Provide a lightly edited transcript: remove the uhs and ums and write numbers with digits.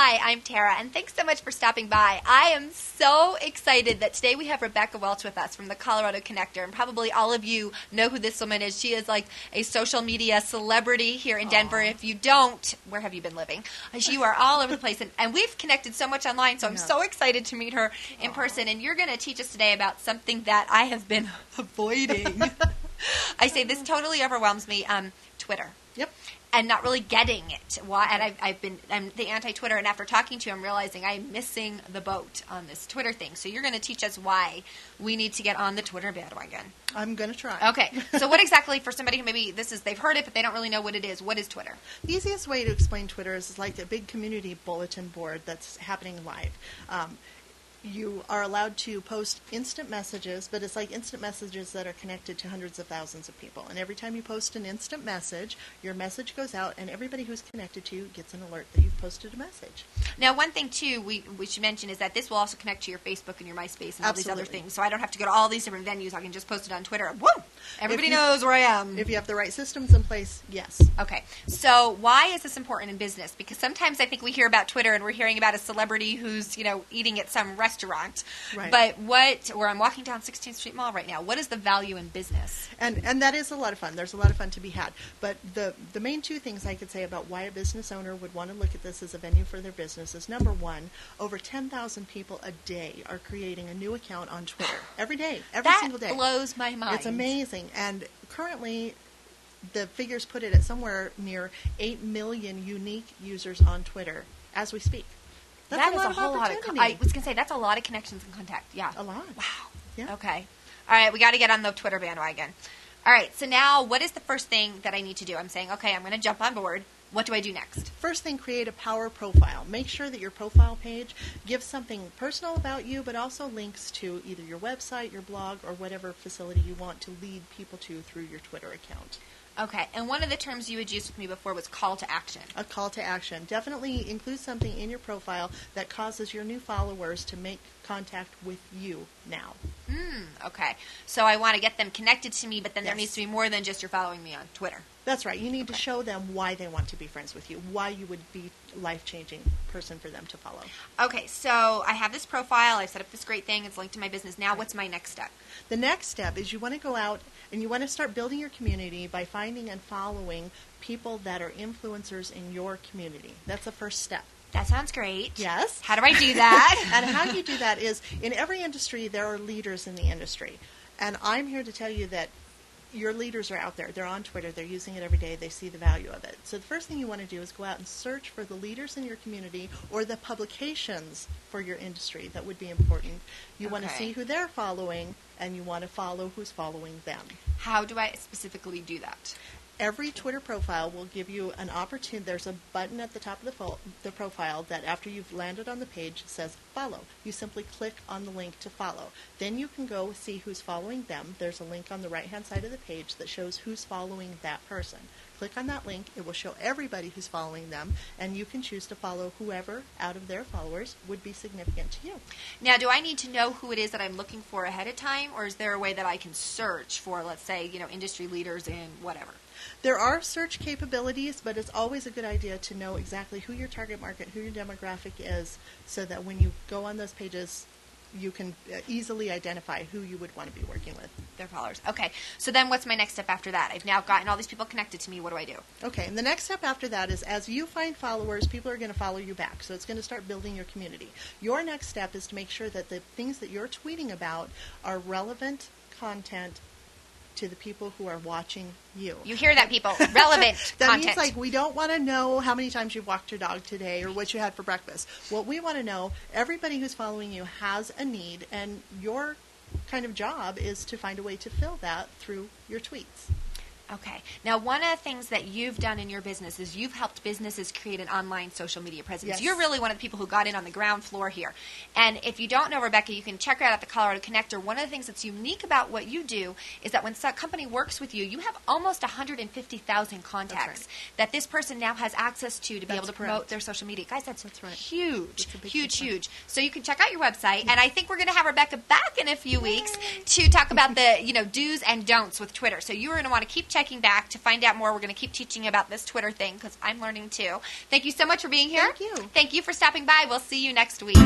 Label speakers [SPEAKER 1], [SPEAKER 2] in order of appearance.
[SPEAKER 1] Hi, I'm Tara, and thanks so much for stopping by. I am so excited that today we have Rebecca Welch with us from the Colorado Connector, and probably all of you know who this woman is. She is like a social media celebrity here in Denver. If you don't, where have you been living? You are all over the place, and we've connected so much online, so I'm so excited to meet her in person, and you're going to teach us today about something that I have been avoiding. I say this totally overwhelms me, Twitter.
[SPEAKER 2] Yep.
[SPEAKER 1] And not really getting it. Why? And I'm the anti-Twitter, and after talking to you, I'm realizing I'm missing the boat on this Twitter thing. So you're going to teach us why we need to get on the Twitter bandwagon.
[SPEAKER 2] I'm going to try.
[SPEAKER 1] Okay. So what exactly, for somebody who maybe they've heard it, but they don't really know what it is, what is Twitter?
[SPEAKER 2] The easiest way to explain Twitter is like a big community bulletin board that's happening live. You are allowed to post instant messages, but it's like instant messages that are connected to hundreds of thousands of people. And every time you post an instant message, your message goes out, and everybody who's connected to you gets an alert that you've posted a message.
[SPEAKER 1] Now, one thing, too, we should mention is that this will also connect to your Facebook and your MySpace and all these other things. So I don't have to go to all these different venues. I can just post it on Twitter. Woo! Everybody knows where I am.
[SPEAKER 2] If you have the right systems in place, yes.
[SPEAKER 1] Okay. So why is this important in business? Because sometimes I think we hear about Twitter and we're hearing about a celebrity who's, eating at some restaurant.
[SPEAKER 2] Right.
[SPEAKER 1] But or I'm walking down 16th Street Mall right now. What is the value in business?
[SPEAKER 2] And that is a lot of fun. There's a lot of fun to be had. But the main two things I could say about why a business owner would want to look at this as a venue for their business is, number one, over 10,000 people a day are creating a new account on Twitter. Every day. Every single day.
[SPEAKER 1] That blows my mind.
[SPEAKER 2] It's amazing. And currently, the figures put it at somewhere near 8 million unique users on Twitter as we speak. That's a whole lot of
[SPEAKER 1] I was going to say, that's a lot of connections and contact. Yeah.
[SPEAKER 2] A lot.
[SPEAKER 1] Wow.
[SPEAKER 2] Yeah.
[SPEAKER 1] Okay. All right, we got to get on the Twitter bandwagon. All right, so now what is the first thing that I need to do? I'm saying, okay, I'm going to jump on board. What do I do next?
[SPEAKER 2] First thing, create a power profile. Make sure that your profile page gives something personal about you, but also links to either your website, your blog, or whatever facility you want to lead people to through your Twitter account.
[SPEAKER 1] Okay, and one of the terms you had used with me before was call to action.
[SPEAKER 2] A call to action. Definitely include something in your profile that causes your new followers to make contact with you now.
[SPEAKER 1] Okay, so I want to get them connected to me, but then there needs to be more than just you're following me on Twitter.
[SPEAKER 2] That's right. You need to show them why they want to be friends with you, why you would be a life-changing person for them to follow.
[SPEAKER 1] Okay, so I have this profile. I've set up this great thing. It's linked to my business. Now what's my next step?
[SPEAKER 2] The next step is you want to go out and you want to start building your community by finding and following people that are influencers in your community. That's the first step.
[SPEAKER 1] That sounds great.
[SPEAKER 2] Yes.
[SPEAKER 1] How do I do that?
[SPEAKER 2] And how you do that is, in every industry, there are leaders in the industry. And I'm here to tell you that your leaders are out there. They're on Twitter. They're using it every day. They see the value of it. So the first thing you want to do is go out and search for the leaders in your community or the publications for your industry that would be important. You want to see who they're following, and you want to follow who's following them.
[SPEAKER 1] How do I specifically do that?
[SPEAKER 2] Every Twitter profile will give you an opportunity. There's a button at the top of the profile that after you've landed on the page says follow. You simply click on the link to follow. Then you can go see who's following them. There's a link on the right-hand side of the page that shows who's following that person. Click on that link. It will show everybody who's following them, and you can choose to follow whoever out of their followers would be significant to you.
[SPEAKER 1] Now, do I need to know who it is that I'm looking for ahead of time, or is there a way that I can search for, let's say, industry leaders in whatever?
[SPEAKER 2] There are search capabilities, but it's always a good idea to know exactly who your target market, who your demographic is, so that when you go on those pages, you can easily identify who you would want to be working with.
[SPEAKER 1] Their followers. Okay. So then what's my next step after that? I've now gotten all these people connected to me. What do I do?
[SPEAKER 2] Okay. And the next step after that is as you find followers, people are going to follow you back. So it's going to start building your community. Your next step is to make sure that the things that you're tweeting about are relevant content to the people who are watching you.
[SPEAKER 1] You hear that, people. Relevant
[SPEAKER 2] that
[SPEAKER 1] content.
[SPEAKER 2] means, like, we don't want to know how many times you've walked your dog today or what you had for breakfast. What we want to know, everybody who's following you has a need, and your kind of job is to find a way to fill that through your tweets.
[SPEAKER 1] Okay. Now, one of the things that you've done in your business is you've helped businesses create an online social media presence.
[SPEAKER 2] Yes.
[SPEAKER 1] You're really one of the people who got in on the ground floor here. And if you don't know Rebecca, you can check her out at the Colorado Connector. One of the things that's unique about what you do is that when a company works with you, you have almost 150,000 contacts that this person now has access to be able to promote their social media. Guys, that's huge, huge. So you can check out your website, and I think we're going to have Rebecca back in a few weeks to talk about the do's and don'ts with Twitter. So you're going to want to keep checking checking back to find out more. We're going to keep teaching you about this Twitter thing because I'm learning too. Thank you so much for being here.
[SPEAKER 2] Thank you.
[SPEAKER 1] Thank you for stopping by. We'll see you next week.